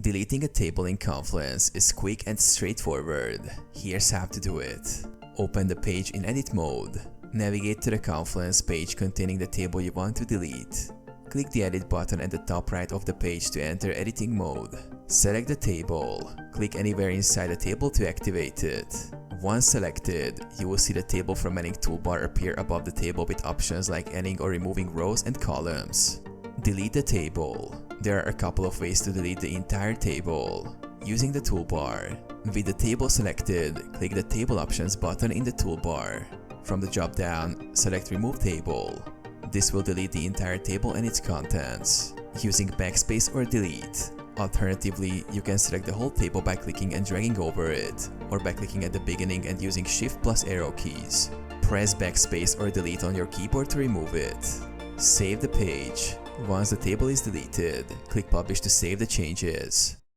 Deleting a table in Confluence is quick and straightforward. Here's how to do it. Open the page in edit mode. Navigate to the Confluence page containing the table you want to delete. Click the edit button at the top right of the page to enter editing mode. Select the table. Click anywhere inside the table to activate it. Once selected, you will see the Table Formatting toolbar appear above the table with options like adding or removing rows and columns. Delete the table. There are a couple of ways to delete the entire table. Using the toolbar. With the table selected, click the Table Options button in the toolbar. From the drop-down, select Remove Table. This will delete the entire table and its contents. Using Backspace or Delete. Alternatively, you can select the whole table by clicking and dragging over it, or by clicking at the beginning and using Shift plus arrow keys. Press Backspace or Delete on your keyboard to remove it. Save the page. Once the table is deleted, click Publish to save the changes.